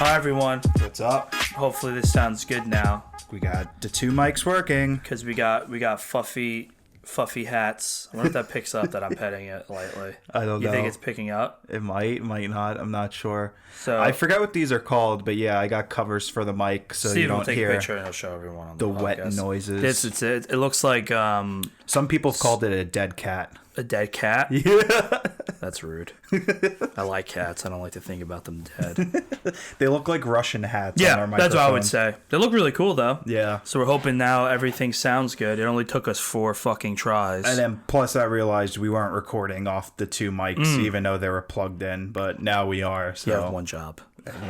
Hi everyone. What's up? Hopefully this sounds good now. We got the two mics working. Because we got fluffy hats. I wonder if that picks up that I'm petting it lightly. I don't know. You think it's picking up? It might not. I'm not sure. So I forget what these are called, but yeah, I got covers for the mic so Steve you don't will take hear a picture and he'll show everyone on the wet podcast. noises. It looks like Some people have called it a dead cat. a dead cat. Yeah. That's rude. I like cats. I don't like to think about them dead. They look like Russian hats on our Yeah, microphone. that's what I would say. They look really cool though. Yeah. So we're hoping now everything sounds good. It only took us 4 fucking tries. And then plus I realized we weren't recording off the two mics even though they were plugged in, but now we are. So you have one job.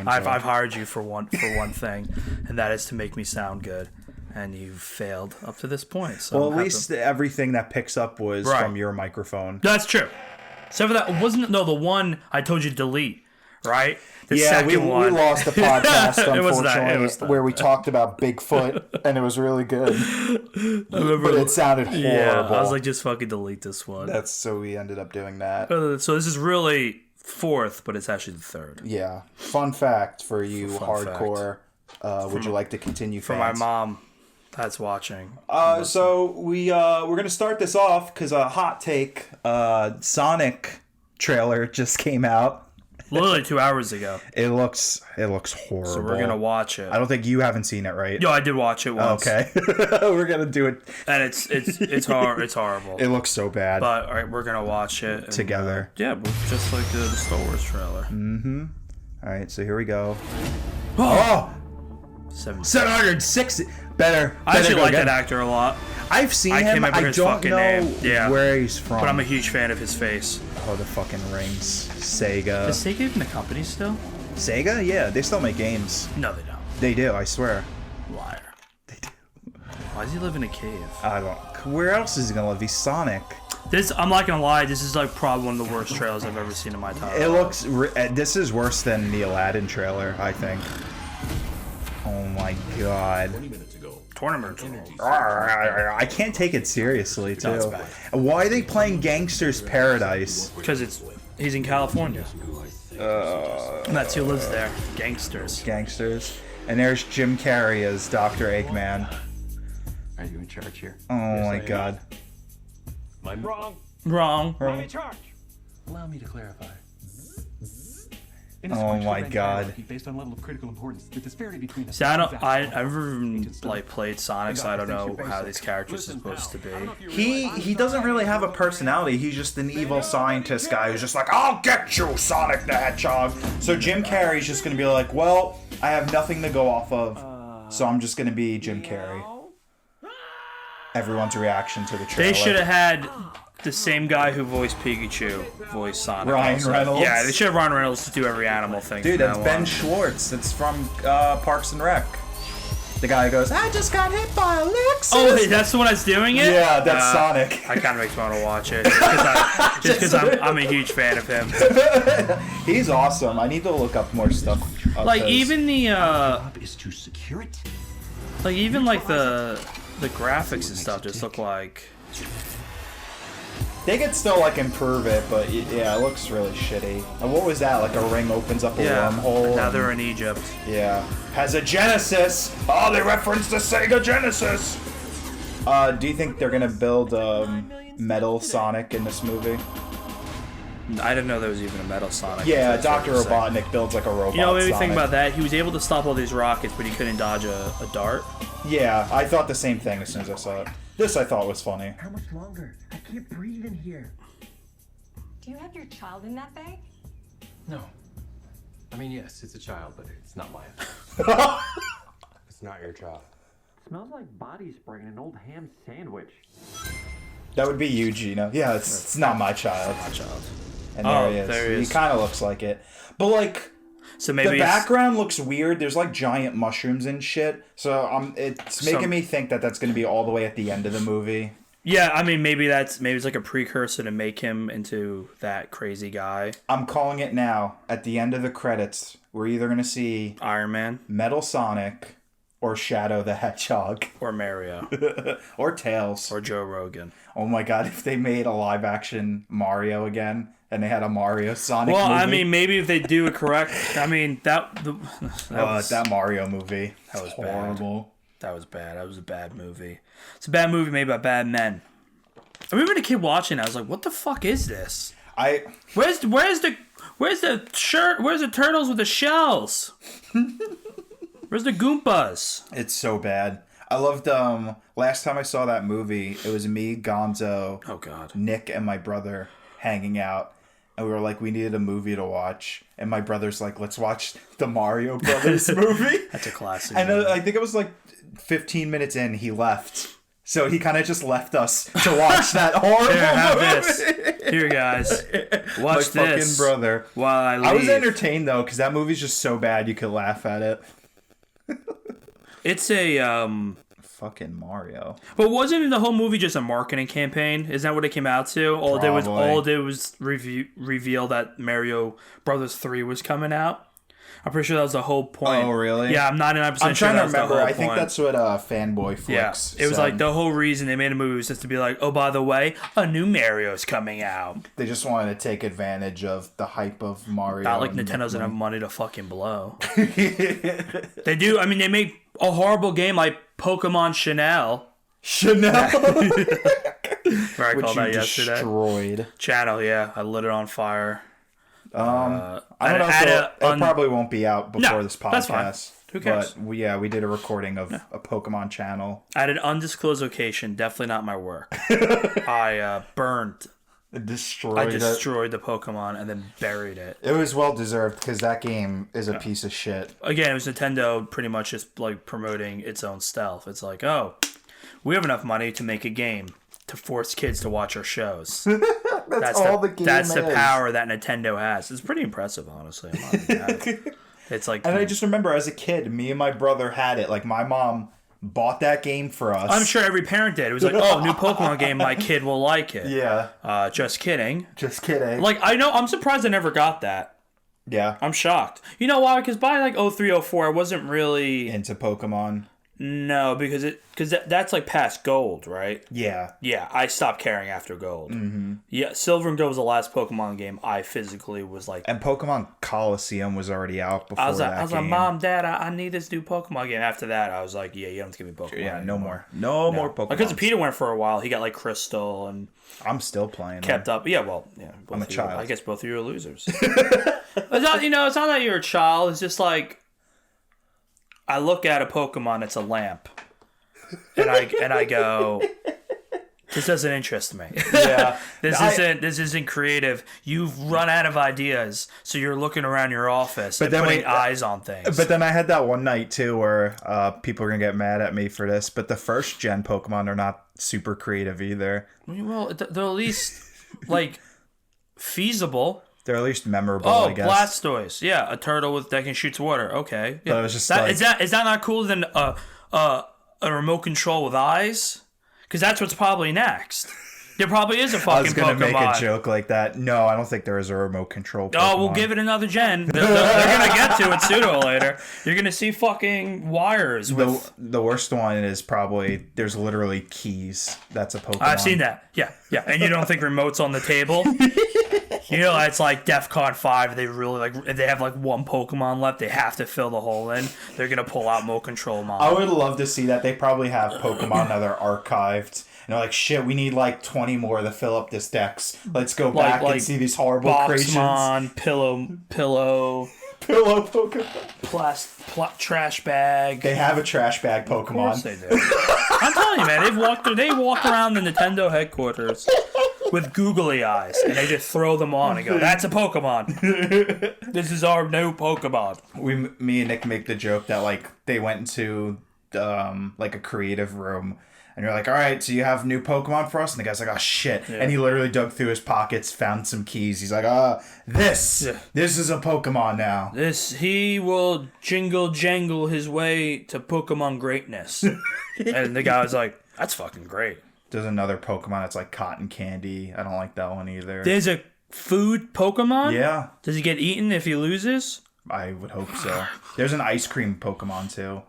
I've hired you for one thing, and that is to make me sound good. And you've failed up to this point. So well, at least everything that picks up was from your microphone. That's true. Except for that, the one I told you to delete, right? The yeah, second we one. lost the podcast, It was unfortunately, where we talked about Bigfoot, and it was really good. But it sounded horrible. Yeah, I was like, just fucking delete this one. So we ended up doing that. So this is really 4th, but it's actually the 3rd. Yeah. Fun fact for you hardcore. Would you like to continue, For fans? my mom that's watching. So we're gonna start this off because a hot take. Sonic trailer just came out. Literally 2 hours ago. It looks horrible. So we're gonna watch it. I don't think you haven't seen it, right? Yo, I did watch it once. Okay. We're gonna do it. And it's horrible. It looks so bad. But all right, we're gonna watch it and, Together. Yeah, just like the Star Wars trailer. All right, so here we go. Oh, 760. Better. I actually go like again. that actor a lot, I've seen I can't him. remember I his don't fucking know name. Yeah. where he's from. but I'm a huge fan of his face. Oh, the fucking rings. Sega. Is Sega even a company still? Sega? Yeah, they still make games. No, they don't. They do, I swear. Liar. They do. Why does he live in a cave? I don't. Where else is he gonna live? He's Sonic. I'm not gonna lie. This is like probably one of the worst trailers I've ever seen in my time. It looks. This is worse than the Aladdin trailer, I think. Oh my god. Tournament. I can't take it seriously, too. No, it's bad. Why are they playing Gangster's Paradise? Because he's in California. And that's who lives there. Gangsters. Gangsters. And there's Jim Carrey as Dr. Eggman. Are you in charge here? Oh my god. Wrong. I'm in charge. Allow me to clarify. In a Oh sequential my rank god. hierarchy based on level of critical importance, the disparity between the See, I factions never even like played Sonic, so I don't know how these characters are supposed to be. He doesn't really have a personality. He's just an evil scientist guy who's just like, I'll get you, Sonic the Hedgehog. So Jim Carrey's just going to be like, well, I have nothing to go off of, so I'm just going to be Jim Carrey. Everyone's reaction to the trailer. They should have had the same guy who voiced Pikachu voice Sonic. Ryan also. Reynolds? Yeah, they should have Ryan Reynolds to do every animal thing. Dude, from that's now Ben on. Schwartz. It's from Parks and Rec. The guy who goes, I just got hit by a Lexus. Oh, hey, that's the one that's doing it? Yeah, that's Sonic. I kind of makes me want to watch it. Just because I'm a huge fan of him. He's awesome. I need to look up more stuff. Like, even the, is to secure it. like, even, like, the graphics and stuff just look like... They could still, like, improve it, but yeah, it looks really shitty. And what was that? Like, a ring opens up a wormhole? Now they're in Egypt. Yeah. Has a Genesis! Oh, they referenced the Sega Genesis! Do you think they're gonna build Metal Sonic in this movie? I didn't know there was even a Metal Sonic. Yeah, That's what Dr. you're saying. Robotnik builds, like, a robot You know, maybe Sonic. think about that. He was able to stop all these rockets, but he couldn't dodge a dart. Yeah, I thought the same thing as soon as I saw it. This I thought was funny. How much longer? I can't breathe in here. Do you have your child in that bag? No. I mean, yes, it's a child, but it's not mine. It's not your child. Smells like body spray in an old ham sandwich. That would be you, Gino. Yeah, it's not my child. My child. And Oh, there he is. there he is. He kind of looks like it. But, like... So maybe The it's- background looks weird. There's like giant mushrooms and shit. So it's making me think that that's going to be all the way at the end of the movie. Yeah, I mean, maybe it's like a precursor to make him into that crazy guy. I'm calling it now. At the end of the credits, we're either going to see Iron Man Metal Sonic or Shadow the Hedgehog or Mario or Tails. or Joe Rogan. Oh my god, if they made a live action Mario again, and they had a Mario Sonic Well, movie. I mean, maybe if they do it correct. I mean, that Mario movie. That was horrible. That was bad. That was a bad movie. It's a bad movie made by bad men. I remember the kid watching it, I was like, what the fuck is this? Where's the shirt? Where's the turtles with the shells? Where's the Goombas? It's so bad. I loved last time I saw that movie, it was me, Gonzo, oh god, Nick, and my brother hanging out. And we were like, we needed a movie to watch. And my brother's like, let's watch the Mario Brothers movie. That's a classic. And I think it was like 15 minutes in, he left. So he kind of just left us to watch that horrible movie. This. Here, guys. Watch my this. fucking brother. While I leave. I was entertained, though, because that movie's just so bad you could laugh at it. It's a... Fucking Mario. But wasn't the whole movie just a marketing campaign? Isn't that what it came out to? All it did was reveal that Mario Brothers 3 was coming out. I'm pretty sure that was the whole point. Oh, really? Yeah, I'm 99% I'm sure trying that to was the remember. whole I think point. that's what Fanboy Flicks Yeah, it was said. like the whole reason they made a movie was just to be like, oh, by the way, a new Mario's coming out. They just wanted to take advantage of the hype of Mario. Not like Nintendo doesn't have money to fucking blow. They do. I mean, they make a horrible game like Pokemon Chanel. Chanel? Where I called that yesterday. Destroyed. Channel, yeah. I lit it on fire. I don't know. It probably won't be out before this podcast. That's fine. Who cares? But we did a recording of a Pokemon channel. At an undisclosed location, definitely not my work. I burned. Destroyed the Pokemon and then buried it. It was well deserved because that game is a piece of shit. Again, it was Nintendo pretty much just like promoting its own stealth. It's like, oh, we have enough money to make a game to force kids to watch our shows. That's all the game That's the is. power that Nintendo has. It's pretty impressive, honestly. I'm not even mad. It's like, And I just remember as a kid, me and my brother had it. Like, my mom bought that game for us. I'm sure every parent did. It was like, oh, new Pokemon game, my kid will like it. Yeah. Just kidding. Just kidding. Like, I'm surprised I never got that. Yeah. I'm shocked. You know why? Because by like 03, 04, I wasn't really Into Pokemon. No, because that's like past gold, right? Yeah. Yeah, I stopped caring after gold. Mm-hmm. Yeah, Silver and Gold was the last Pokemon game I physically was like. And Pokemon Coliseum was already out before I was that like, game. Mom, Dad, I need this new Pokemon game. After that, I was like, yeah, you don't have to give me Pokemon. Yeah, no anymore. more. No more Pokemon. Because Peter went for a while. He got like Crystal and I'm still playing. kept up. Yeah, well, yeah. I'm a child. I guess both of you are losers. It's not, it's not that you're a child. It's just like I look at a Pokemon. It's a lamp. And I go, this doesn't interest me. Yeah. This isn't creative. You've run out of ideas, so you're looking around your office and putting eyes on things. But then I had that one night too where people are gonna get mad at me for this, but the first gen Pokemon are not super creative either. Well, they're at least like feasible. They're at least memorable, I guess. Blastoise. Yeah, a turtle that can shoot water. Okay. Yeah. But it was just is that not cooler than a remote control with eyes? Because that's what's probably next. There probably is a fucking Pokemon. I was going to make a joke like that. No, I don't think there is a remote control Pokemon. Oh, we'll give it another gen. They're going to get to it sooner or later. You're going to see fucking wires with... The worst one is probably, there's literally keys. That's a Pokemon. I've seen that. Yeah. And you don't think remote's on the table? It's like DEFCON 5. They really if they have like one Pokemon left, they have to fill the hole in. They're going to pull out Remote Control Mom. I would love to see that. They probably have Pokemon that are archived. And they're like, shit, we need like 20 more to fill up this dex. Let's go back and see these horrible creations. Boxmon, pillow Pokemon. trash bag. They have a trash bag Pokemon. Of course they do. I'm telling you, man, they walk around the Nintendo headquarters with googly eyes, and they just throw them on and go, "That's a Pokemon. This is our new Pokemon." Me and Nick make the joke that like they went into like a creative room. And you're like, all right, so you have new Pokemon for us? And the guy's like, oh, shit. Yeah. And he literally dug through his pockets, found some keys. He's like, this is a Pokemon now. He will jangle his way to Pokemon greatness. And the guy was like, that's fucking great. There's another Pokemon that's like cotton candy. I don't like that one either. There's a food Pokemon? Yeah. Does he get eaten if he loses? I would hope so. There's an ice cream Pokemon, too.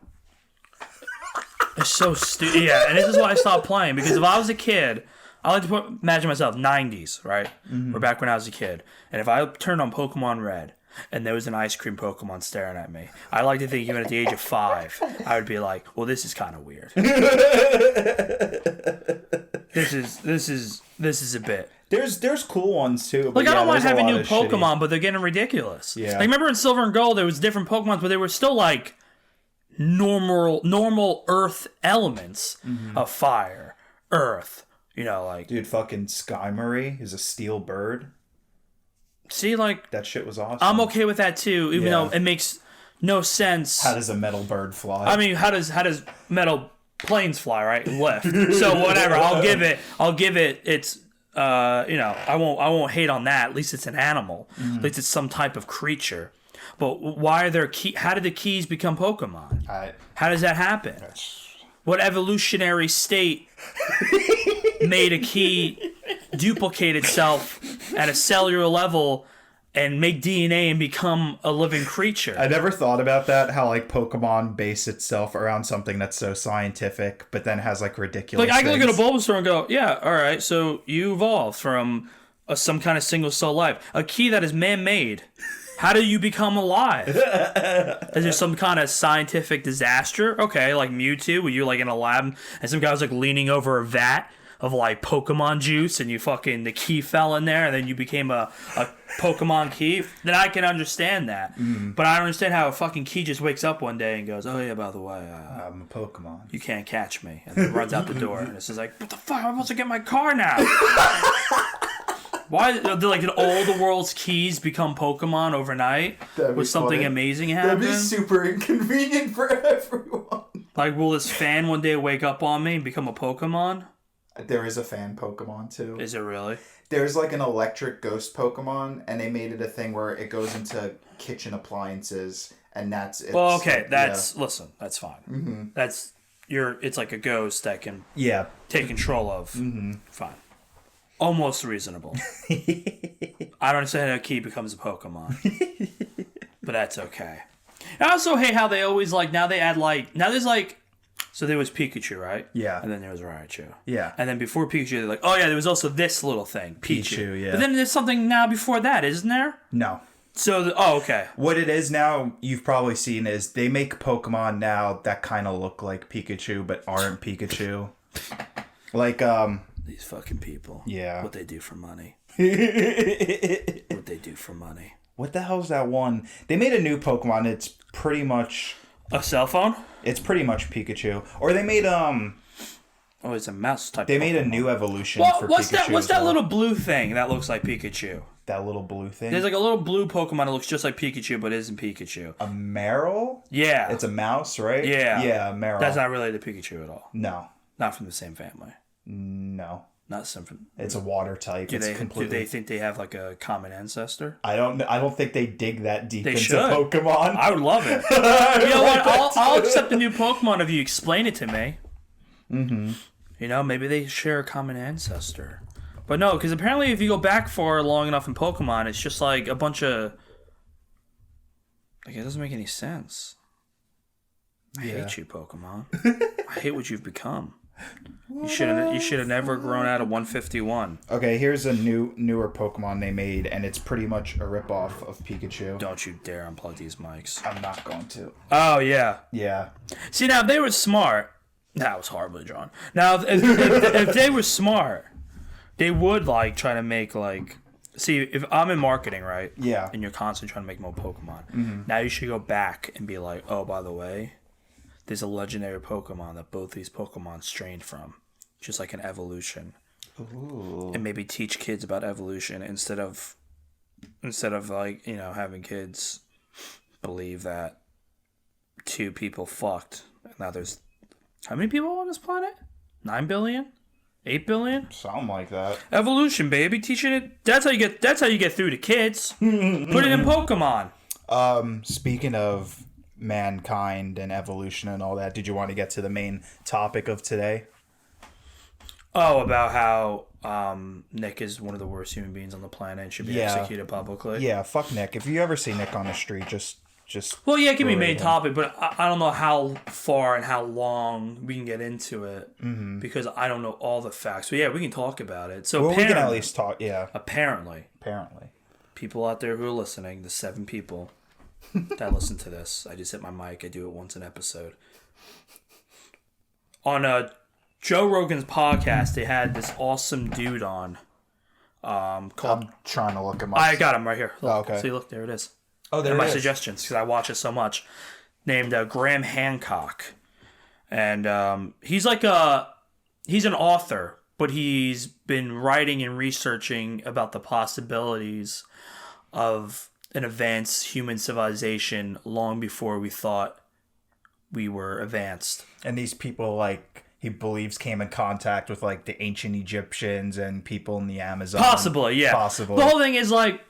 It's so stupid. Yeah, and this is why I stopped playing. Because if I was a kid, I like to imagine myself 90s, right? Or back when I was a kid. And if I turned on Pokemon Red and there was an ice cream Pokemon staring at me, I like to think even at the age of 5, I would be like, well, this is kind of weird. This is a bit. There's cool ones too. Like, I don't mind having new Pokemon, but they're getting ridiculous. Yeah. Like, remember in Silver and Gold, there was different Pokemon, but they were still like normal Earth elements of fire, Earth. You know, like, dude, fucking Skymory is a steel bird. See, like, that shit was awesome. I'm okay with that too, even though it makes no sense. How does a metal bird fly? I mean, how does metal planes fly, right? Lift. So whatever, I'll give it its I won't hate on that. At least it's an animal. At least it's some type of creature. But why are there how did the keys become Pokemon? How does that happen? What evolutionary state made a key duplicate itself at a cellular level and make DNA and become a living creature? I never thought about that, how like Pokemon base itself around something that's so scientific, but then has like ridiculous Like, I can things. look at a Bulbasaur and go, yeah, all right, so you evolved from some kind of single cell life. A key that is man-made. How do you become alive? Is there some kind of scientific disaster? Okay, like Mewtwo, where you're like in a lab and some guy was like leaning over a vat of like Pokemon juice and the key fell in there and then you became a Pokemon key. Then I can understand that. But I don't understand how a fucking key just wakes up one day and goes, oh yeah, by the way, I'm a Pokemon. You can't catch me. And then runs out the door and it's just like, what the fuck? I'm supposed to get my car now. Why did all the world's keys become Pokemon overnight? Was something funny. amazing happen? That'd be super inconvenient for everyone. Like, will this fan one day wake up on me and become a Pokemon? There is a fan Pokemon too. Is it really? There's like an electric ghost Pokemon, and they made it a thing where it goes into kitchen appliances, and that's it. Well, okay, listen, that's fine. It's like a ghost that can take control of. Fine. Almost reasonable. I don't understand how a key becomes a Pokemon. But that's okay. I also hate how they always now there's so there was Pikachu, right? Yeah. And then there was Raichu. Yeah. And then before Pikachu, they're like, oh yeah, there was also this little thing, Pichu. Yeah. But then there's something now before that, isn't there? No. So, okay. What it is now, you've probably seen, is they make Pokemon now that kind of look like Pikachu, but aren't Pikachu. Like, These fucking people. Yeah. What they do for money. What they do for money. What the hell's that one? They made a new Pokemon. It's pretty much... A cell phone? It's pretty much Pikachu. Or they made, Oh, it's a mouse type They Pokemon. made a new evolution for what's Pikachu. What's that little blue thing that looks like Pikachu? That little blue thing? There's like a little blue Pokemon that looks just like Pikachu, but isn't Pikachu. A Meryl? Yeah. It's a mouse, right? Yeah. Yeah, a Meryl. That's not related to Pikachu at all. No. Not from the same family. No. Not some from... It's a water type. Do they think they have like a common ancestor? I don't think they dig that deep into should. Pokemon. I would love it. You know what? I'll accept a new Pokemon if you explain it to me. Mm-hmm. You know, maybe they share a common ancestor. But no, because apparently if you go back far long enough in Pokemon, it's just like a bunch of... Like, it doesn't make any sense. I hate you, Pokemon. I hate what you've become. You should have never grown out of 151. Okay, here's a newer Pokemon they made, and it's pretty much a ripoff of Pikachu. Don't you dare unplug these mics. I'm not going to. Oh, yeah. Yeah. See, now, if they were smart... That was horribly drawn. Now, if they were smart, they would, try to make, See, if I'm in marketing, right? Yeah. And you're constantly trying to make more Pokemon. Now you should go back and be like, oh, by the way... There's a legendary Pokemon that both these Pokemon strained from. Just like an evolution. Ooh. And maybe teach kids about evolution instead of having kids believe that 2 people fucked. Now there's... How many people on this planet? 9 billion? 8 billion? Something like that. Evolution, baby. Teaching it... That's how you get through to kids. Put it in Pokemon. Speaking of... mankind and evolution and all that, did you want to get to the main topic of today? Oh, about how Nick is one of the worst human beings on the planet and should be executed publicly. Yeah, fuck Nick. If you ever see Nick on the street, just just... Well, yeah, it can be main berating. topic, but I don't know how far and how long we can get into it because I don't know all the facts. But yeah, we can talk about it. So Well, we can at least talk, yeah. Apparently, people out there who are listening, the 7 people that listen to this, I just hit my mic. I do it once an episode. On Joe Rogan's podcast, they had this awesome dude on. Called. I'm trying to look at my... I got him right here. Look. Oh, okay. See, look, there it is. Oh, there my it is. suggestions because I watch it so much. Named Graham Hancock, and he's an author, but he's been writing and researching about the possibilities of an advanced human civilization long before we thought we were advanced. And these people, like, he believes came in contact with, like, the ancient Egyptians and people in the Amazon. Possibly, yeah. Possibly. The whole thing is, like,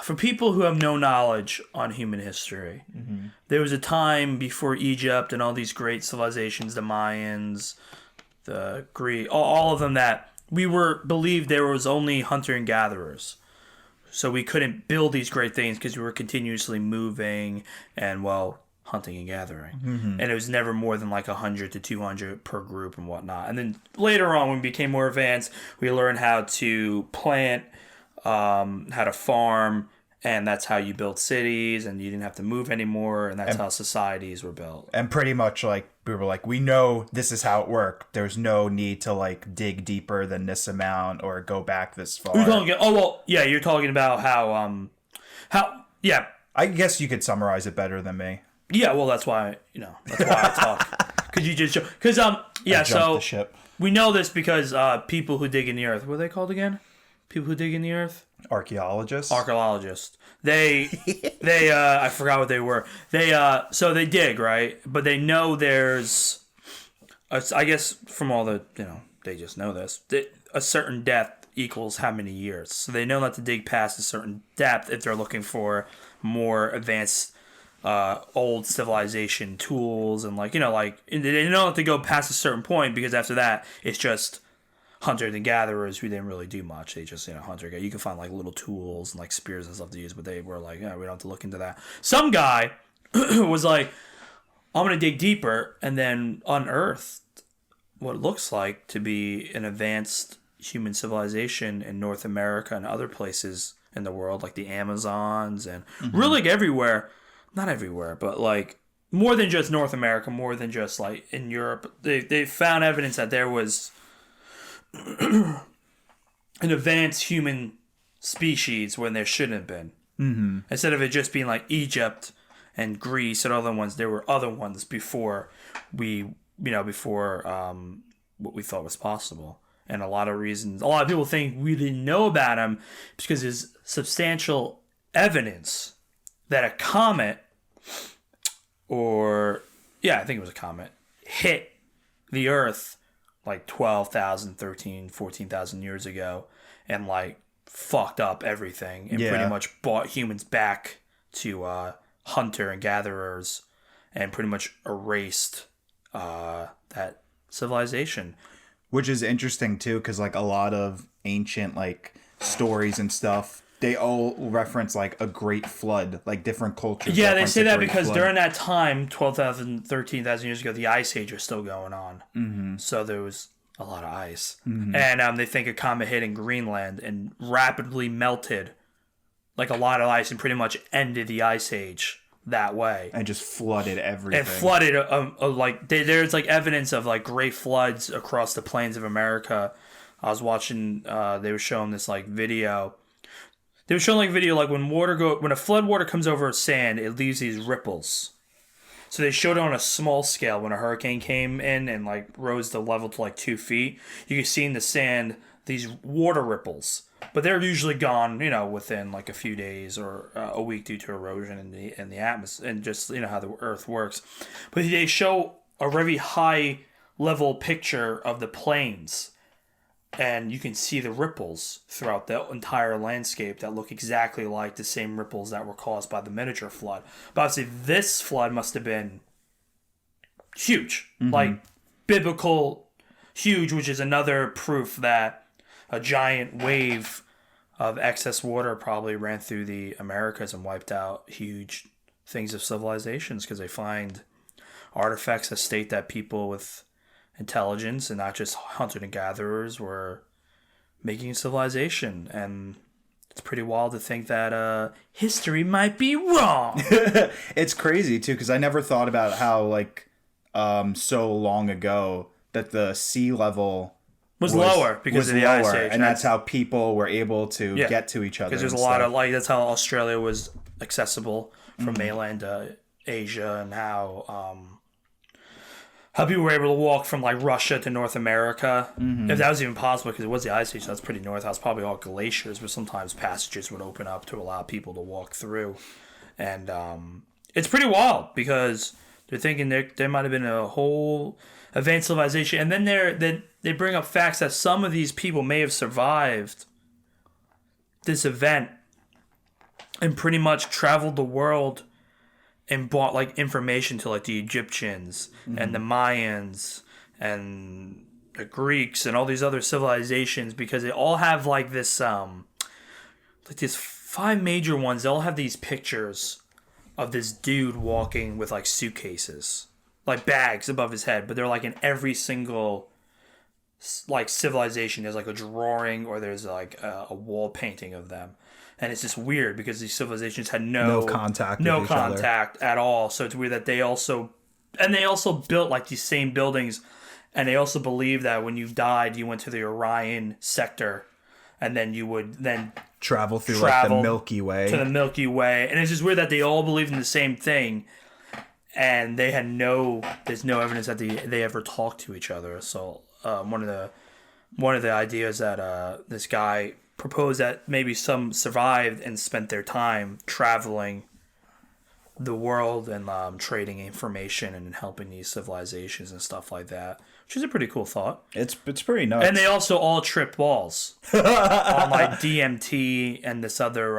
for people who have no knowledge on human history, there was a time before Egypt and all these great civilizations, the Mayans, the Greek, all of them, that we were believed there was only hunter and gatherers. So we couldn't build these great things because we were continuously moving and, well, hunting and gathering. And it was never more than like 100 to 200 per group and whatnot. And then later on, when we became more advanced, we learned how to plant, how to farm, and that's how you built cities, and you didn't have to move anymore, and that's how societies were built. And pretty much, like, we were like, we know this is how it worked. There's no need to, like, dig deeper than this amount or go back this far. You're talking about how I guess you could summarize it better than me. Yeah, well, that's why I talk. Because I jumped the ship. we know this because people who dig in the earth, what are they called again? People who dig in the earth? Archaeologists. They I forgot what they were. So they dig, right? But they know there's, I guess from all the, they just know this, that a certain depth equals how many years. So they know not to dig past a certain depth if they're looking for more advanced old civilization tools and they know not to go past a certain point because after that it's just hunters and gatherers who didn't really do much. They just, hunter. You can find like little tools and like spears and stuff to use, but they were like, we don't have to look into that. Some guy was like, I'm gonna dig deeper and then unearthed what it looks like to be an advanced human civilization in North America and other places in the world, like the Amazons and really everywhere. Not everywhere, but like more than just North America, more than just like in Europe. They found evidence that there was an advanced human species when there shouldn't have been. Instead of it just being like Egypt and Greece and other ones, there were other ones before what we thought was possible. And a lot of people think we didn't know about them because there's substantial evidence that a comet, I think it was a comet, hit the Earth like 12,000, 13,000, 14,000 years ago and like fucked up everything and pretty much brought humans back to hunter and gatherers and pretty much erased that civilization. Which is interesting too, because like a lot of ancient like stories and stuff, they all reference like a great flood, like different cultures. Yeah, they say that because during that time, 12,000, 13,000 years ago, the ice age was still going on. So there was a lot of ice. And they think a comet hit in Greenland and rapidly melted like a lot of ice and pretty much ended the ice age that way. And just flooded everything. And flooded, there's like evidence of like great floods across the plains of America. I was watching, they were showing this like video. They were showing like video like when a flood water comes over sand, it leaves these ripples. So they showed it on a small scale when a hurricane came in and like rose the level to like 2 feet. You can see in the sand these water ripples, but they're usually gone, within like a few days or a week due to erosion in the atmosphere and just how the Earth works. But they show a very high level picture of the plains. And you can see the ripples throughout the entire landscape that look exactly like the same ripples that were caused by the miniature flood. But obviously, this flood must have been huge, like biblical huge, which is another proof that a giant wave of excess water probably ran through the Americas and wiped out huge things of civilizations because they find artifacts that state that people with intelligence and not just hunters and gatherers were making a civilization. And it's pretty wild to think that history might be wrong. It's crazy too because I never thought about how like so long ago that the sea level was lower because of the ice age, and that's how people were able to get to each other. Because there's a lot of like that's how Australia was accessible from mainland Asia, and how people were able to walk from like Russia to North America, if that was even possible, because it was the ice age. So that's pretty north. That's probably all glaciers, but sometimes passages would open up to allow people to walk through, and it's pretty wild because they're thinking there might have been a whole advanced civilization, and then they bring up facts that some of these people may have survived this event and pretty much traveled the world and brought like information to like the Egyptians and the Mayans and the Greeks and all these other civilizations, because they all have like this like these 5 major ones. They all have these pictures of this dude walking with like suitcases, like bags above his head, but they're like in every single like civilization. There's like a drawing or there's like a wall painting of them. And it's just weird because these civilizations had no contact at all. So it's weird that they also built like these same buildings, and they also believe that when you died, you went to the Orion sector, and then you would then travel through like the Milky Way. To the Milky Way. And it's just weird that they all believed in the same thing, and they had there's no evidence that they ever talked to each other. So one of the ideas that this guy proposed that maybe some survived and spent their time traveling the world and trading information and helping these civilizations and stuff like that, which is a pretty cool thought. It's pretty nuts. And they also all tripped balls on like DMT and this other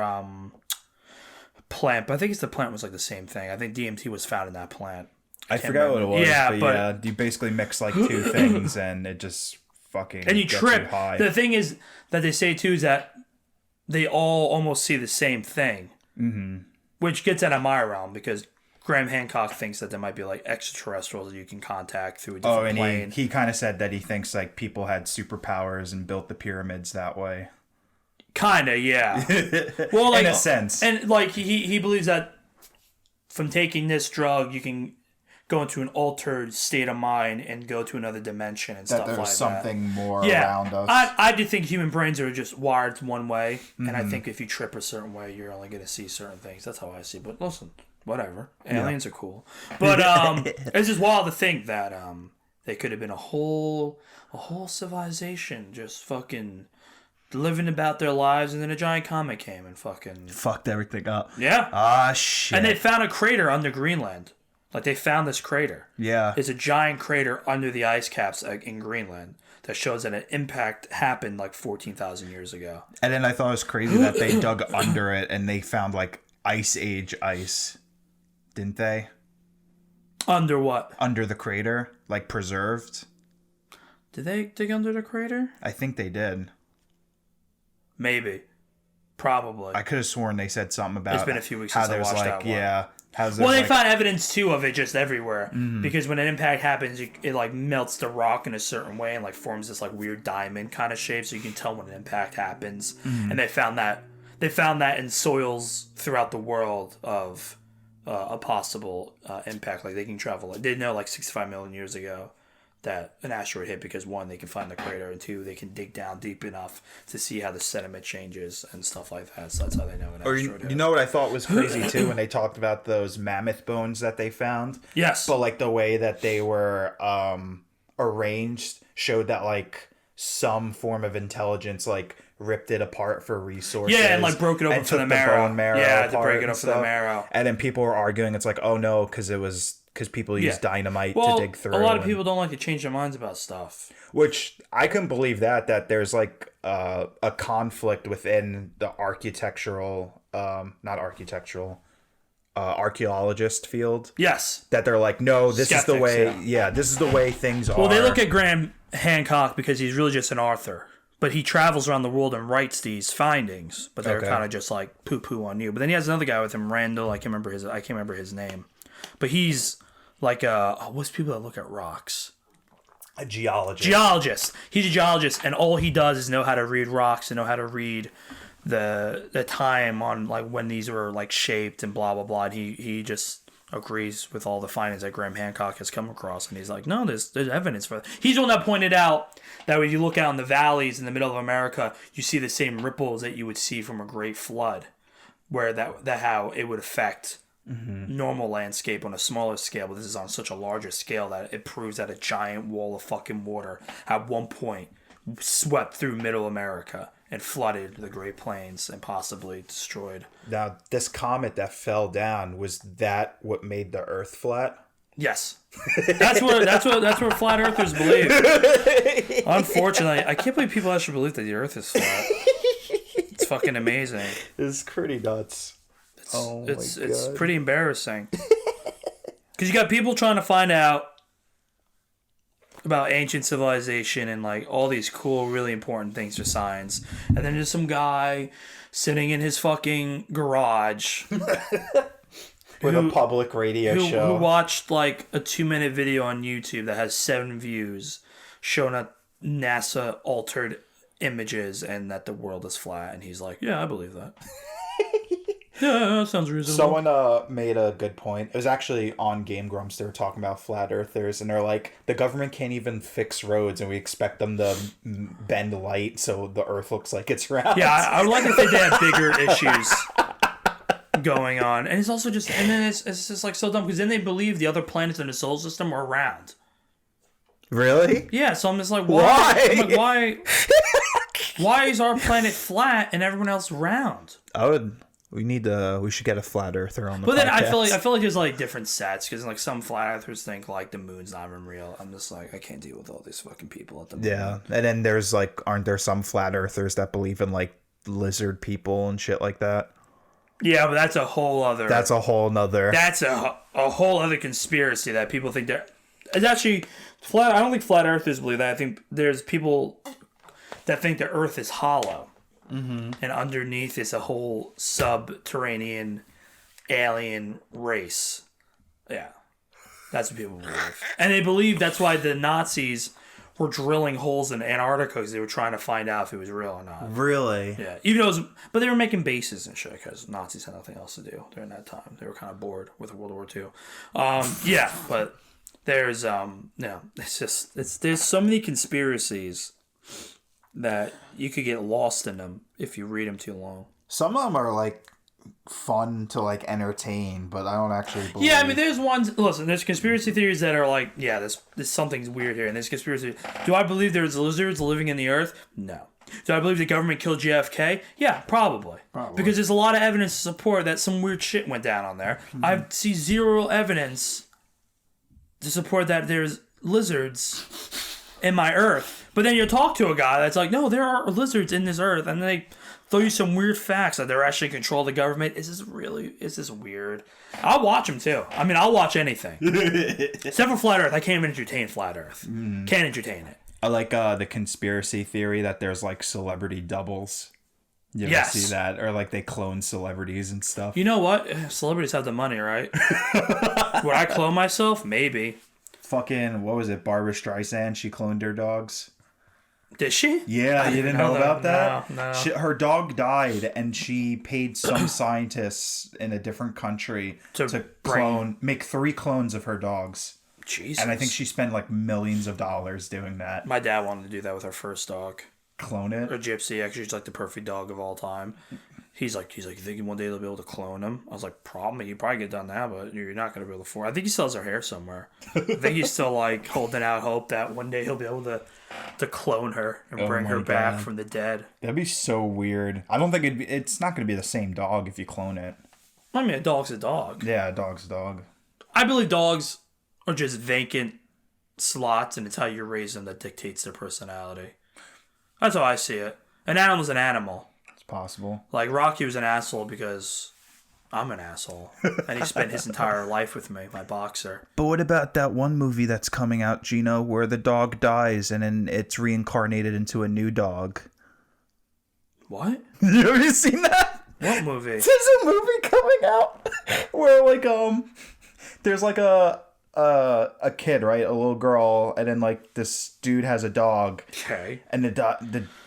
plant. But I think the plant was like the same thing. I think DMT was found in that plant. I forgot what it was. Yeah, but you basically mix like 2 things and it just fucking and you gets trip. You high. The thing is that they say too is that they all almost see the same thing, which gets out of my realm because Graham Hancock thinks that there might be like extraterrestrials that you can contact through a different plane. He kind of said that he thinks like people had superpowers and built the pyramids that way. Kinda, yeah. Well, like, in a sense, and like he believes that from taking this drug you can go into an altered state of mind and go to another dimension and stuff like that. That there's something more around us. I do think human brains are just wired one way, and I think if you trip a certain way, you're only going to see certain things. That's how I see it. But listen, whatever. Aliens are cool. But it's just wild to think that they could have been a whole civilization just fucking living about their lives, and then a giant comet came and fucking fucked everything up. Yeah. Ah, shit. And they found a crater under Greenland. Like, they found this crater. Yeah. It's a giant crater under the ice caps in Greenland that shows that an impact happened like 14,000 years ago. And then I thought it was crazy that they dug under it and they found like ice age ice. Didn't they? Under what? Under the crater. Like preserved. Did they dig under the crater? I think they did. Maybe. Probably. I could have sworn they said something about it's been a few weeks since I watched like, that one. Yeah. They found evidence too of it just everywhere because when an impact happens, it like melts the rock in a certain way and like forms this like weird diamond kind of shape, so you can tell when an impact happens. And they found that in soils throughout the world of a possible impact. Like they can travel. They know like 65 million years ago that an asteroid hit because 1, they can find the crater, and 2, they can dig down deep enough to see how the sediment changes and stuff like that. So that's how they know an asteroid hit. You know what I thought was crazy too when they talked about those mammoth bones that they found? Yes. But like the way that they were arranged showed that like some form of intelligence like ripped it apart for resources. Yeah, and like broke it open for the marrow. Bone marrow. Yeah, to break it up for the marrow. And then people were arguing, it's like, oh no, because people use dynamite to dig through. A lot of people don't like to change their minds about stuff. Which I can believe that there's like a conflict within the archaeologist field. Yes. That they're like, no, this Skeptics, is the way. Yeah, this is the way things are. Well, they look at Graham Hancock because he's really just an author. But he travels around the world and writes these findings, but they're Okay. kind of just like poo-poo on you. But then he has another guy with him, Randall. I can't remember his name, but he's like what's people that look at rocks? A geologist. Geologist. He's a geologist, and all he does is know how to read rocks and know how to read the time on like when these were like shaped and blah blah blah. And he just agrees with all the findings that Graham Hancock has come across, and he's like, no, there's evidence for that. He's the one that pointed out that when you look out in the valleys in the middle of America, you see the same ripples that you would see from a great flood, where that how it would affect normal landscape on a smaller scale, but this is on such a larger scale that it proves that a giant wall of fucking water at one point swept through middle America and flooded the Great Plains and possibly destroyed. Now, this comet that fell down, was that what made the Earth flat? Yes. That's what flat earthers believe. Unfortunately, I can't believe people actually believe that the Earth is flat. It's fucking amazing. It's pretty nuts. It's pretty embarrassing. Because you got people trying to find out about ancient civilization and like all these cool, really important things for science, and then there's some guy sitting in his fucking garage With a public radio show. Who watched like a 2-minute video on YouTube that has 7 views showing that NASA altered images and that the world is flat, and he's like, yeah, I believe that. Yeah, that sounds reasonable. Someone made a good point. It was actually on Game Grumps. They were talking about flat earthers, and they're like, the government can't even fix roads, and we expect them to bend light so the Earth looks like it's round. Yeah, I would like if they had bigger issues going on. And it's also just, and then it's just like so dumb, because then they believe the other planets in the solar system are round. Really? Yeah, so I'm just like, why? I'm like, why is our planet flat and everyone else round? We should get a flat earther on the But then podcast. I feel like there's like different sets, because like some flat earthers think like the moon's not even real. I'm just like, I can't deal with all these fucking people at the moment. Yeah, and then there's like, aren't there some flat earthers that believe in like lizard people and shit like that? Yeah, but that's a whole other. That's a whole nother. That's a whole other conspiracy that people think they're. It's actually flat. I don't think flat earthers believe that. I think there's people that think the Earth is hollow. Mm-hmm. And underneath is a whole subterranean alien race. Yeah. That's what people believe. And they believe that's why the Nazis were drilling holes in Antarctica, because they were trying to find out if it was real or not. Really? Yeah. Even though it was, but they were making bases and shit, because Nazis had nothing else to do during that time. They were kind of bored with World War II. Yeah, but there's, there's so many conspiracies that you could get lost in them if you read them too long. Some of them are like fun to like entertain, but I don't actually believe. Yeah, I mean, there's ones. Listen, there's conspiracy theories that are like, yeah, this something's weird here, and there's conspiracy. Do I believe there's lizards living in the Earth? No. Do I believe the government killed JFK? Yeah, probably. Because there's a lot of evidence to support that some weird shit went down on there. Mm-hmm. I see zero evidence to support that there's lizards in my Earth. But then you talk to a guy that's like, no, there are lizards in this Earth, and they throw you some weird facts that they're actually in control of the government. Is this weird? I'll watch them too. I mean, I'll watch anything. Except for Flat Earth. I can't even entertain Flat Earth. Can't entertain it. I like the conspiracy theory that there's like celebrity doubles. You ever see that? Or like they clone celebrities and stuff. You know what? Celebrities have the money, right? Would I clone myself? Maybe. Fucking, what was it? Barbara Streisand, she cloned her dogs. Did she? Yeah, you didn't know about that? No. Her dog died, and she paid some scientists in a different country to make 3 clones of her dogs. Jesus. And I think she spent like millions of dollars doing that. My dad wanted to do that with our first dog. Clone it? Or Gypsy. Actually, she's like the perfect dog of all time. He's like, you think one day they'll be able to clone him? I was like, probably. You probably get done now, but you're not going to be able to afford. I think he still has her hair somewhere. I think he's still like holding out hope that one day he'll be able to clone her and bring her back from the dead. That'd be so weird. I don't think it's not going to be the same dog if you clone it. I mean, a dog's a dog. Yeah, a dog's a dog. I believe dogs are just vacant slots, and it's how you raise them that dictates their personality. That's how I see it. An animal's an animal. It's possible. Like, Rocky was an asshole because I'm an asshole. And he spent his entire life with me, my boxer. But what about that one movie that's coming out, Gino, where the dog dies and then it's reincarnated into a new dog? What? Have you seen that? What movie? There's a movie coming out where like there's like a kid, right? A little girl, and then like this dude has a dog. Okay. And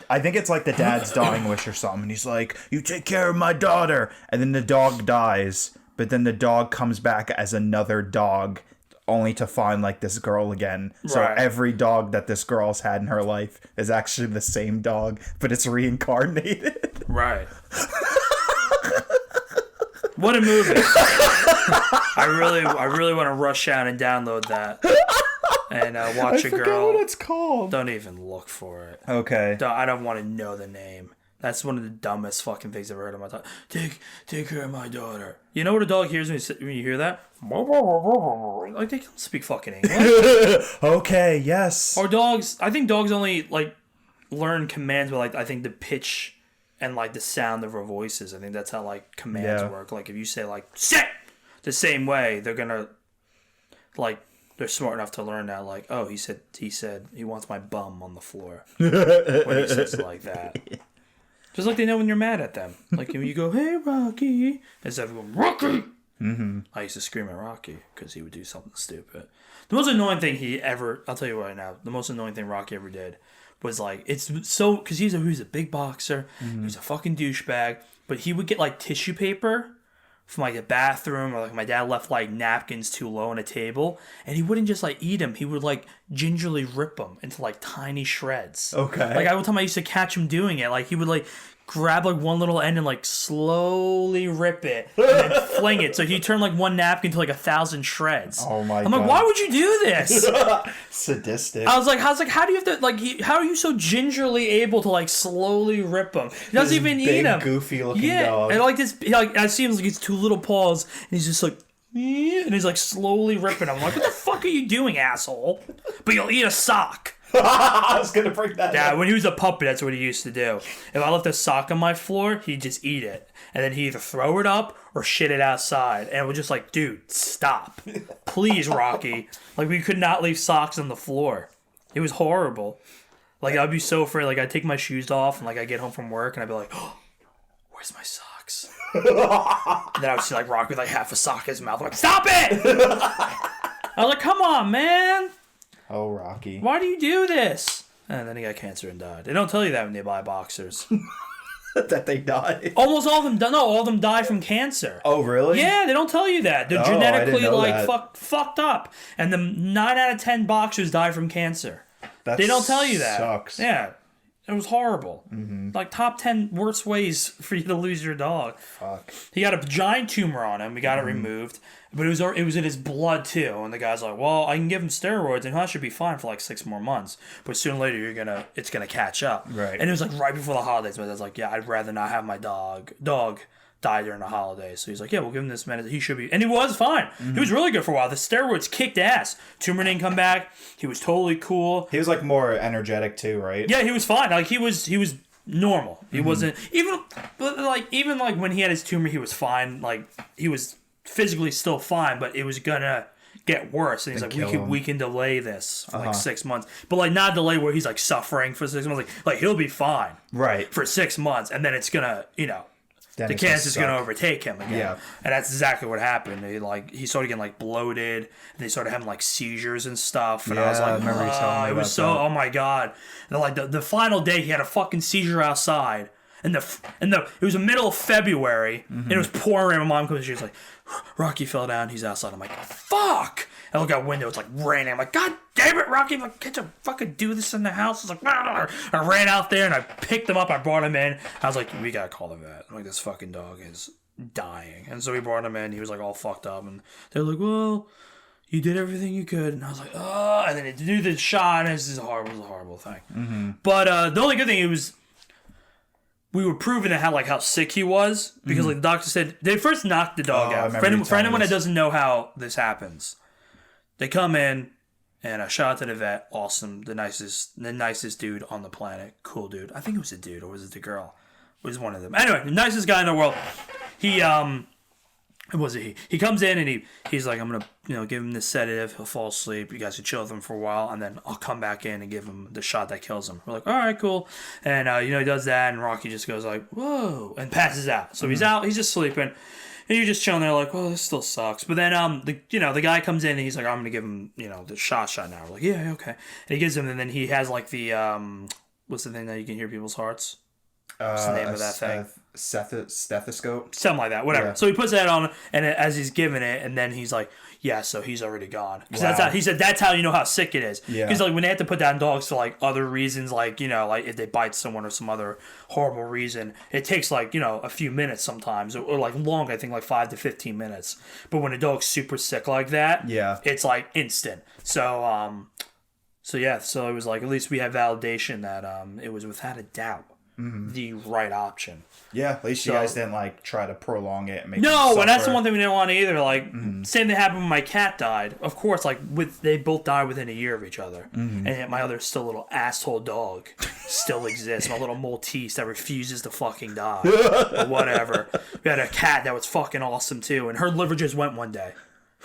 I think it's like the dad's dying wish or something. And he's like, "You take care of my daughter." And then the dog dies, but then the dog comes back as another dog, only to find like this girl again. So Right. every dog that this girl's had in her life is actually the same dog, but it's reincarnated. Right. What a movie. I really want to rush out and download that and watch I a forgot girl. what it's called. Don't even look for it. Okay. I don't want to know the name. That's one of the dumbest fucking things I've ever heard in my time. Take care of my daughter. You know what a dog hears when you hear that? Like, they don't speak fucking English. Okay, yes. Or dogs, I think dogs only, like, learn commands by, like, I think the pitch and, like, the sound of our voices. I think that's how, like, commands work. Like, if you say, like, sit! The same way, they're gonna, like, they're smart enough to learn that, like, oh, he said he wants my bum on the floor. When he says it like that. Just like they know when you're mad at them. Like when you go, "Hey, Rocky," instead of going, "Rocky." Mm-hmm. I used to scream at Rocky because he would do something stupid. The most annoying thing I'll tell you right now, the most annoying thing Rocky ever did was like, it's so, because he was a big boxer, he was a fucking douchebag, but he would get like tissue paper from like a bathroom, or like my dad left like napkins too low on a table, and he wouldn't just like eat them. He would like gingerly rip them into like tiny shreds. Okay. Like every time I used to catch him doing it, like he would like grab like one little end and like slowly rip it and then fling it. So he turned like one napkin to like 1,000 shreds. Oh my I'm God. like, why would you do this? Sadistic. I was like, how do you have to like? How are you so gingerly able to like slowly rip them? He doesn't even eat them. Goofy looking Yeah, dog. and like this, like I see him like his two little paws, and he's just like, and he's like slowly ripping them. I'm like, what the fuck are you doing, asshole? But you'll eat a sock. I was gonna bring that Yeah, up. when he was a puppy, that's what he used to do. If I left a sock on my floor, he'd just eat it. And then he'd either throw it up or shit it outside. And it was just like, dude, stop. Please, Rocky. Like, we could not leave socks on the floor. It was horrible. Like, I'd be so afraid. Like, I'd take my shoes off, and, like, I'd get home from work, and I'd be like, oh, where's my socks? And then I would see, like, Rocky with, like, half a sock in his mouth. I'm like, stop it! I was like, come on, man. Oh, Rocky. Why do you do this? And then he got cancer and died. They don't tell you that when they buy boxers. That they died. Almost all of them, all of them die from cancer. Oh, really? Yeah, they don't tell you that. They're Oh, I didn't genetically know like that. fucked up, and the 9 out of 10 boxers die from cancer. That They don't tell you that. Sucks. Yeah, it was horrible. Mm-hmm. Like top 10 worst ways for you to lose your dog. Fuck. He got a giant tumor on him. We got it removed, but it was in his blood too. And the guy's like, "Well, I can give him steroids, and I should be fine for like 6 more months. But sooner or later, it's gonna catch up." Right. And it was like right before the holidays. But I was like, "Yeah, I'd rather not have my dog die during the holidays." So he's like, "Yeah, we'll give him this medicine. He should be," and he was fine. He was really good for a while. The steroids kicked ass. Tumor didn't come back. He was totally cool. He was like more energetic too, right? Yeah, he was fine. Like he was normal. He wasn't even like when he had his tumor, he was fine. Like he was physically still fine, but it was gonna get worse. And he's like, we can delay this for like 6 months, but like not delay where he's like suffering for 6 months. Like he'll be fine Right. for 6 months, and then it's gonna Then the it's gonna cancer's gonna suck. overtake him again. Yeah. And that's exactly what happened. He started getting like bloated, and they started having like seizures and stuff. And I was Yeah, I like, remember you telling me it was about so, that. oh my God. And like the final day, he had a fucking seizure outside. And it was the middle of February, and it was pouring rain. My mom comes and she was like, Rocky fell down, he's outside. I'm like, fuck! I look out window, it's like raining. I'm like, God damn it, Rocky! I'm like, can't you fucking do this in the house? I was like, I ran out there and I picked him up. I brought him in. I was like, we gotta call the vet. I'm like, this fucking dog is dying. And so we brought him in. He was like all fucked up, and they're like, well, you did everything you could. And I was like, oh. And then they do the shot, and it was a horrible thing. Mm-hmm. But the only good thing we were proving how sick he was, because like the doctor said they first knocked the dog out. For anyone that doesn't know how this happens, they come in and shout out to the vet. Awesome, the nicest dude on the planet. Cool dude. I think it was a dude, or was it the girl? It was one of them. Anyway, the nicest guy in the world. He It wasn't he. He comes in and he's like, I'm gonna give him this sedative. He'll fall asleep. You guys can chill with him for a while, and then I'll come back in and give him the shot that kills him. We're like, all right, cool. And he does that, and Rocky just goes like, whoa, and passes out. So he's out. He's just sleeping, and you're just chilling there like, well, this still sucks. But then the guy comes in and he's like, I'm gonna give him the shot now. We're like, yeah, okay. And he gives him, and then he has like the what's the thing that you can hear people's hearts? What's the name of that thing? Stethoscope? Something like that, whatever. Yeah. So he puts that on, and as he's giving it, and then he's like, yeah, so he's already gone. Because he said that's how you know how sick it is. Yeah. Because like when they have to put down dogs for like other reasons, like like if they bite someone or some other horrible reason, it takes like a few minutes sometimes, or like long. I think like 5 to 15 minutes. But when a dog's super sick like that, yeah, it's like instant. So so it was like at least we have validation that it was without a doubt the right option. Yeah, at least you guys didn't like try to prolong it and make no, and that's the one thing we didn't want either. Like same thing happened when my cat died. Of course, like they both died within a year of each other, and yet my other still little asshole dog still exists. My little Maltese that refuses to fucking die. Or whatever. We had a cat that was fucking awesome too, and her liver just went one day.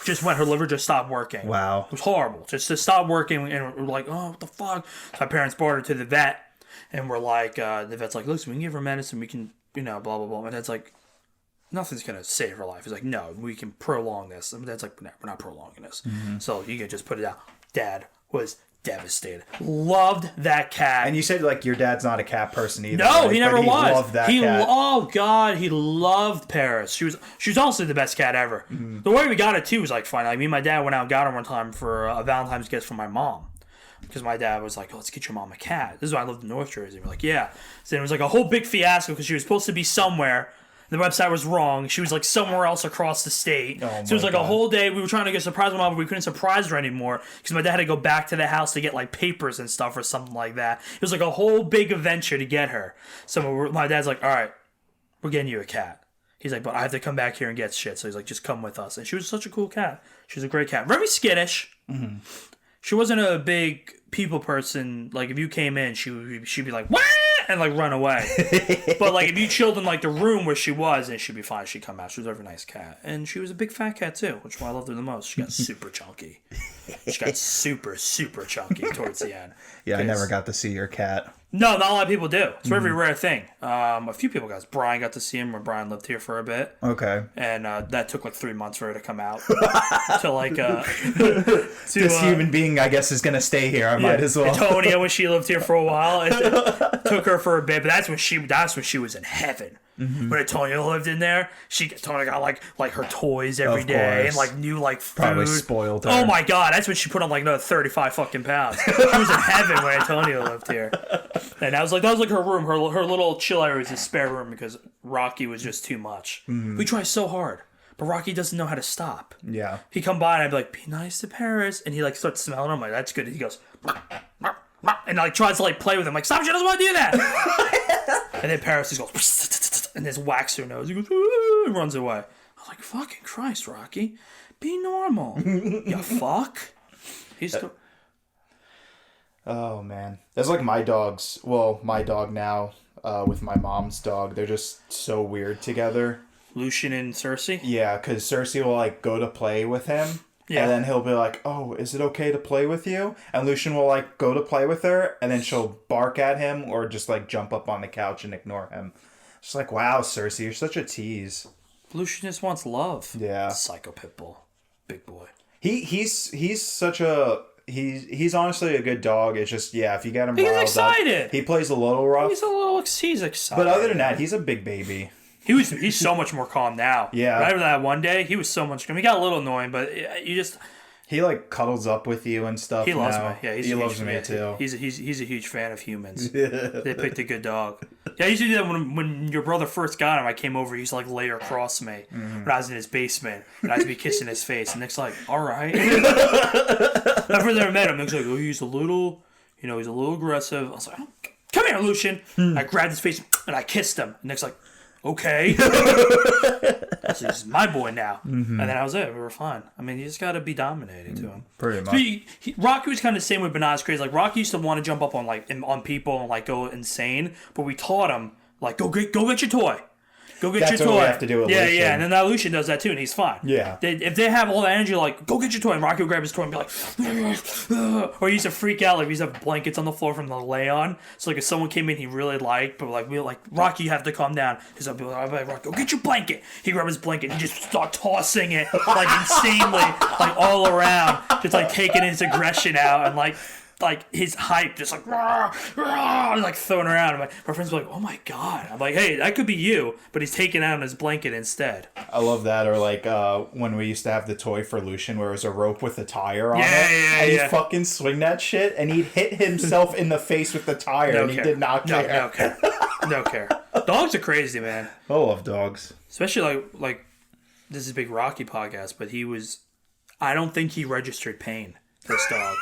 Her liver just stopped working. Wow. It was horrible. Just stopped working, and we're like, oh, what the fuck? So my parents brought her to the vet, and we're like, the vet's like, listen, we can give her medicine, we can, blah, blah, blah. My dad's like, nothing's going to save her life. He's like, no, we can prolong this. And my dad's like, no, we're not prolonging this. So you can just put it out. Dad was devastated. Loved that cat. And you said like your dad's not a cat person either. No, right? he never but he was. Loved that cat. Oh God, he loved Paris. She was honestly the best cat ever. The way we got it too was like fun. Like me and my dad went out and got her one time for a Valentine's gift from my mom. Because my dad was like, oh, let's get your mom a cat. This is why I lived in North Jersey. We're like, yeah. So it was like a whole big fiasco because she was supposed to be somewhere. The website was wrong. She was like somewhere else across the state. So it was like a whole day. We were trying to get surprised my mom, but we couldn't surprise her anymore because my dad had to go back to the house to get like papers and stuff or something like that. It was like a whole big adventure to get her. So my dad's like, all right, we're getting you a cat. He's like, but I have to come back here and get shit. So he's like, just come with us. And she was such a cool cat. She was a great cat. Very skittish. She wasn't a big people person. Like if you came in, she'd be like, what? And like run away. But like if you chilled in like the room where she was, and she'd be fine. She'd come out. She was a very nice cat, and she was a big fat cat too, which is why I loved her the most. She got super chunky. She got super chunky towards the end. Yeah, I never got to see your cat. No, not a lot of people do. It's a very rare thing. A few people got. Brian got to see him when Brian lived here for a bit. Okay. And that took like 3 months for her to come out. To like this human being, I guess, is gonna stay here. I might as well. Antonia, when she lived here for a while, it took her for a bit, but that's when she was in heaven. When Antonia lived in there, Antonia got like her toys every day and like new like food. Probably spoiled her. Oh my god, that's when she put on like another 35 fucking pounds. She was in heaven when Antonia lived here. And that was like her room. Her little chill area was a spare room because Rocky was just too much. We try so hard, but Rocky doesn't know how to stop. Yeah. He'd come by and I'd be like, be nice to Paris, and he like starts smelling. I'm like, that's good. And he goes, and like tries to like play with him, like, stop! She doesn't want to do that. And then Paris just goes and just whacks her nose. He goes and runs away. I was like, fucking Christ, Rocky, be normal. You fuck. He's still. Oh man, that's like my dogs. Well, my dog now with my mom's dog. They're just so weird together. Lucian and Cersei. Yeah, because Cersei will like go to play with him. Yeah. And then he'll be like, oh, is it okay to play with you? And Lucian will like go to play with her, and then she'll bark at him or just like jump up on the couch and ignore him. It's like, wow, Cersei, you're such a tease. Lucian just wants love. Yeah. Psycho pit bull. Big boy. He's such a he's honestly a good dog. It's just if you get him he's riled excited. Up, he plays a little rough. He's excited. But other than that, he's a big baby. He's so much more calm now. Yeah. Right after that one day, he was so much. He got a little annoying, but you just. He like cuddles up with you and stuff. He loves now. me. Yeah, he loves me too. He's a huge fan of humans. They picked a good dog. Yeah, I used to do that when your brother first got him. I came over. He used to like lay across me when I was in his basement, and I'd be kissing his face. And Nick's like, "All right." I've never met him. Nick's like, "Oh, he's a little aggressive." I was like, "Come here, Lucian." I grabbed his face and I kissed him. And Nick's like, okay. This is my boy now. And then I was it. We were fine. I mean, you just got to be dominating to him. Pretty much. Rocky was kind of the same with Bananas Crazy. Like, Rocky used to want to jump up on people and like go insane, but we taught him like, go get your toy. Go get That's your what toy. we have to do with yeah, Lucian. yeah. And then now Lucian does that too, and he's fine. Yeah. If they have all that energy, like, go get your toy, and Rocky will grab his toy and be like, or he used to freak out, like, he used to have blankets on the floor from the lay-on. So, like, if someone came in he really liked, but, like, we were like, Rocky, you have to calm down. Because I'd be like, Rocky, go get your blanket. He'd grab his blanket and just start tossing it, like, insanely, like, all around. Just, like, taking his aggression out and, like his hype, just like rah, rah, and like throwing around. And my friends were like, "Oh my god!" I'm like, "Hey, that could be you," but he's taking out on his blanket instead. I love that. Or like when we used to have the toy for Lucian, where it was a rope with a tire on it, and he'd fucking swing that shit, and he'd hit himself in the face with the tire, and he did not care. No care. No care. Dogs are crazy, man. I love dogs, especially like this is a big Rocky podcast, but he was. I don't think he registered pain. This dog,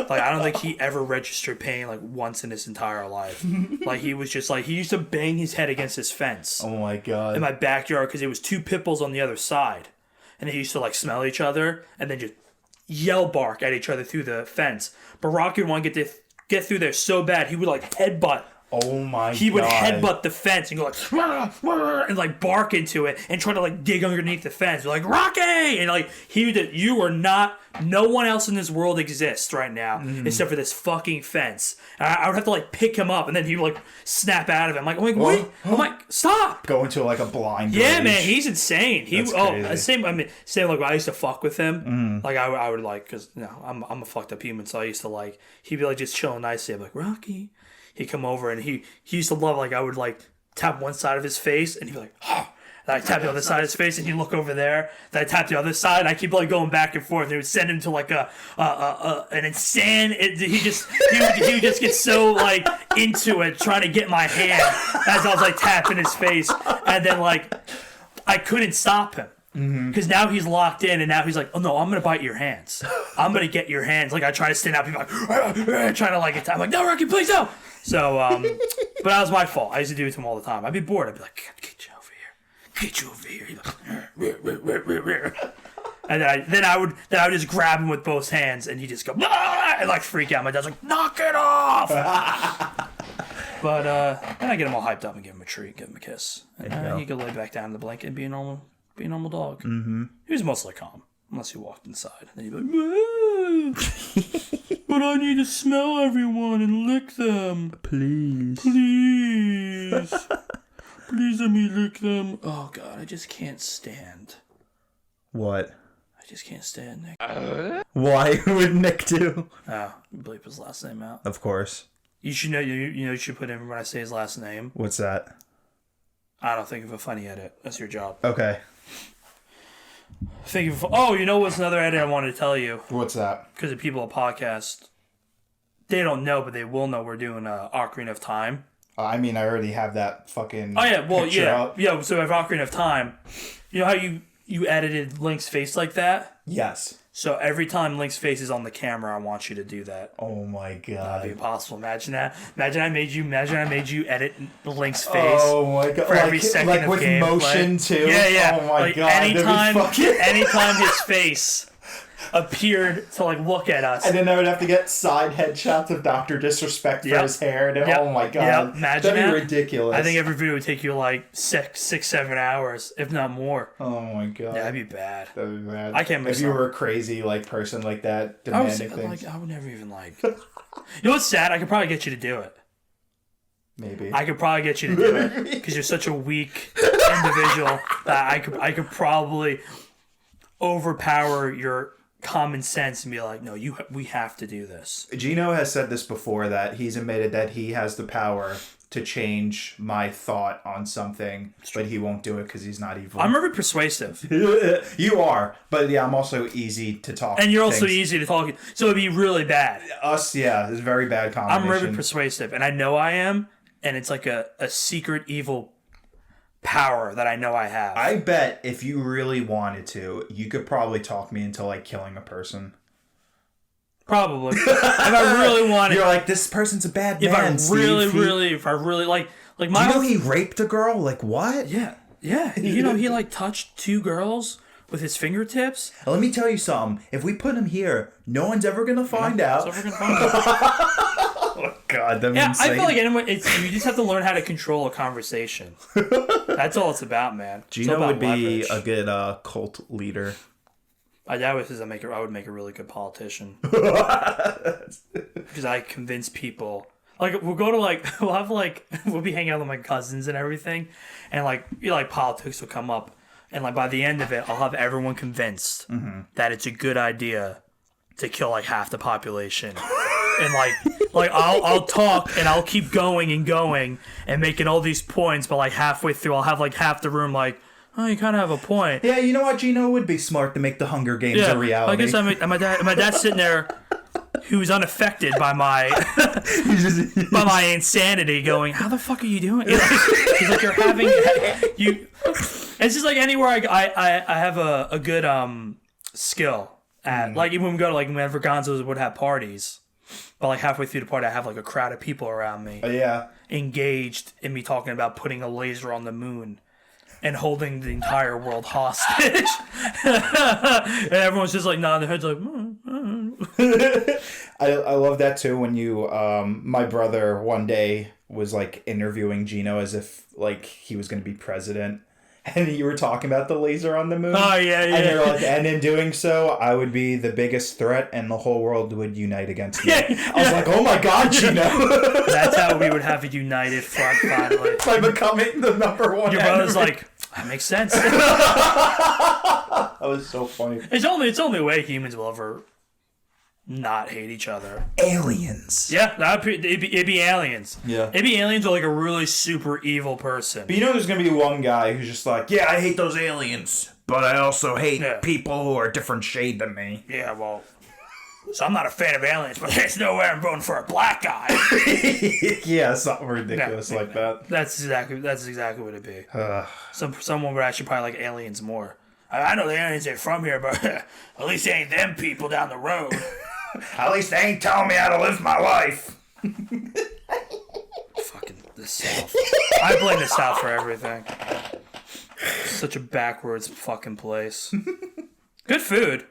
like I don't think he ever registered pain like once in his entire life. Like he was just like he used to bang his head against his fence. Oh my god! In my backyard because it was two pit bulls on the other side, and they used to like smell each other and then just yell bark at each other through the fence. But Rocky would want to get through there so bad he would like headbutt. Oh my god. He would headbutt the fence and go like, wah, wah, and like bark into it and try to like dig underneath the fence. Like, Rocky! And like, you are not, no one else in this world exists right now except for this fucking fence. And I would have to like pick him up and then he would like snap out of it. I'm like, wait, I'm like, stop! Go into like a blind Yeah, rage. man, he's insane. That's crazy. Same like when I used to fuck with him. Like I would like, cause I'm a fucked up human, so I used to like, he'd be like just chilling nicely. I'm like, Rocky. He'd come over and he used to love like I would like tap one side of his face and he'd be like, oh. And I tap the other side of his face and he'd look over there. Then I tap the other side and I keep like going back and forth. And it would send him to like an insane. He would just get so like into it, trying to get my hand as I was like tapping his face. And then like I couldn't stop him. Because now he's locked in, and now he's like, "Oh no, I'm gonna bite your hands. I'm gonna get your hands." Like I try to stand up, he's like, trying to like attack. I'm like, "No, Rocky, please no." So, but that was my fault. I used to do it to him all the time. I'd be bored. I'd be like, "Get you over here, get you over here." He'd be like, and then I would just grab him with both hands, and he'd just go and like freak out. My dad's like, "Knock it off!" But then I get him all hyped up and give him a treat, give him a kiss, and he could lay back down in the blanket and be a normal dog. He was mostly calm, unless he walked inside. And then he'd be like, but I need to smell everyone and lick them. Please. Please let me lick them. Oh, God, I just can't stand. What? I just can't stand Nick. Why would Nick do? Oh, bleep his last name out. Of course. You should know, you should put in when I say his last name. What's that? I don't think of a funny edit. That's your job. Okay. You know what's another edit I wanted to tell you? What's that? Because the people at podcast, they don't know, but they will know we're doing Ocarina of Time. I mean, I already have that fucking. Oh yeah, well up. yeah. So if Ocarina of Time, you know how you edited Link's face like that? Yes. So every time Link's face is on the camera, I want you to do that. Oh my god. That'd be impossible. Imagine that. Imagine I made you edit Link's face. Oh my god. For every second like of with gameplay. motion too. Yeah. Oh my like god. Anytime his face appeared to like look at us. And then I would have to get side headshots of Dr. Disrespect for his hair. And oh my god. Imagine that'd be ridiculous. I think every video would take you like 6-7 hours, if not more. Oh my god. Yeah, that'd be bad. That'd be bad. I can't make If you were a crazy like person like that, demanding things. I would never even like. You know what's sad? I could probably get you to do it. Maybe. I could probably get you to do it because you're such a weak individual that I could probably overpower your common sense and be like, no, we have to do this. Gino has said this before, that he's admitted that he has the power to change my thought on something, but he won't do it because he's not evil. I'm very persuasive. You are, but yeah, I'm also easy to talk. And you're also easy to talk, so it'd be really bad. Us, yeah, it's a very bad combination. I'm very persuasive, and I know I am, and it's like a secret evil power that I know I have. I bet if you really wanted to, you could probably talk me into like killing a person. Probably. If I really wanted. You're like, this person's a bad man. If I really like my. Do you know he raped a girl? Like what? Yeah. You know he like touched 2 girls with his fingertips. Let me tell you something. If we put him here, no one's ever gonna find out. Oh God. God, that'd be Yeah, insane. I feel like anyway, you just have to learn how to control a conversation. That's all it's about, man. Gino would be a good cult leader. I would make a really good politician. Because I convince people. Like, we'll go to, like, we'll be hanging out with my cousins and everything. And, like, politics will come up. And, like, by the end of it, I'll have everyone convinced that it's a good idea to kill, like, half the population. And, like I'll talk and I'll keep going and making all these points. But, like, halfway through, I'll have, like, half the room, like, oh, you kind of have a point. Yeah, you know what? Gino would be smart to make the Hunger Games a reality. I guess my dad's sitting there, who's unaffected by my by my insanity, going, "How the fuck are you doing?" He's like, "You're having you." It's just like anywhere I have a good skill at. Like even when we go to like whenever Gonzo's would have parties, but like halfway through the party, I have like a crowd of people around me, engaged in me talking about putting a laser on the moon. And holding the entire world hostage. And everyone's just like nodding their heads like, I love that too when you, my brother one day was like interviewing Gino as if like he was going to be president. And you were talking about the laser on the moon. Oh, yeah. And you're like, and in doing so, I would be the biggest threat and the whole world would unite against me. I was like, oh my God, Gino. That's how we would have a united front finally. By becoming the number one Your brother's like, that makes sense. That was so funny. It's only a way humans will ever not hate each other. Aliens. Yeah, it'd be aliens. Yeah. It'd be aliens or like a really super evil person. But you know there's going to be one guy who's just like, yeah, I hate those aliens, but I also hate people who are a different shade than me. Yeah, well, so I'm not a fan of aliens, but there's no way I'm voting for a black guy. Yeah, something ridiculous like that. That's exactly what it'd be. Someone would actually probably like aliens more. I know the aliens ain't from here, but at least they ain't them people down the road. At least they ain't telling me how to live my life. Fucking the South. I blame the South for everything. Such a backwards fucking place. Good food.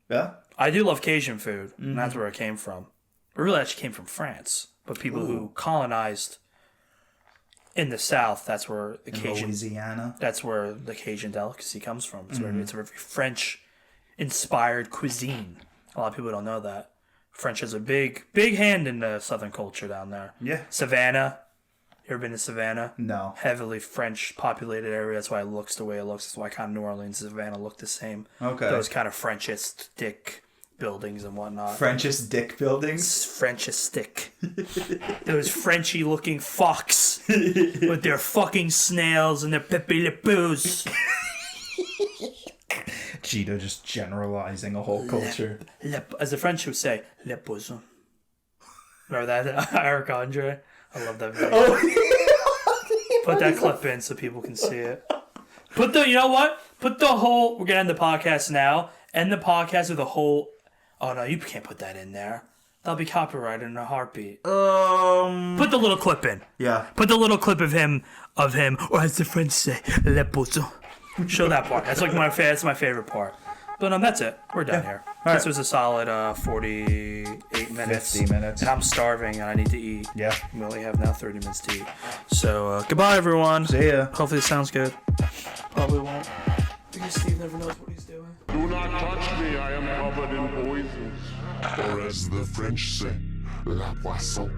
Yeah? I do love Cajun food, and that's where it came from. It really actually came from France. But people who colonized in the South, that's where the Cajun... Louisiana. That's where the Cajun delicacy comes from. It's a very French-inspired cuisine. A lot of people don't know that. French has a big hand in the Southern culture down there. Yeah. Savannah. You ever been to Savannah? No. Heavily French-populated area. That's why it looks the way it looks. That's why kind of New Orleans and Savannah look the same. Okay. Those kind of Frenchist buildings and whatnot. Frenchist dick buildings? Frenchist. Those Frenchy-looking fucks with their fucking snails and their Pepe Le Pews. Gino just generalizing a whole culture. As the French would say, le poisson. Remember that, Eric Andre? I love that video. Put that clip in so people can see it. You know what? We're going to end the podcast now. End the podcast with a whole... Oh, no, you can't put that in there. That'll be copyrighted in a heartbeat. Put the little clip in. Yeah. Put the little clip of him, or as the French say, le poisson. Show that part. That's like my favorite part. But that's it. We're done here. This was a solid 48 minutes. 50 minutes. And I'm starving and I need to eat. Yeah. We only have now 30 minutes to eat. So goodbye, everyone. See ya. Hopefully it sounds good. Probably won't. Because Steve never knows what he's doing. Do not touch me, I am covered in poisons. Or as the French say, la poisson.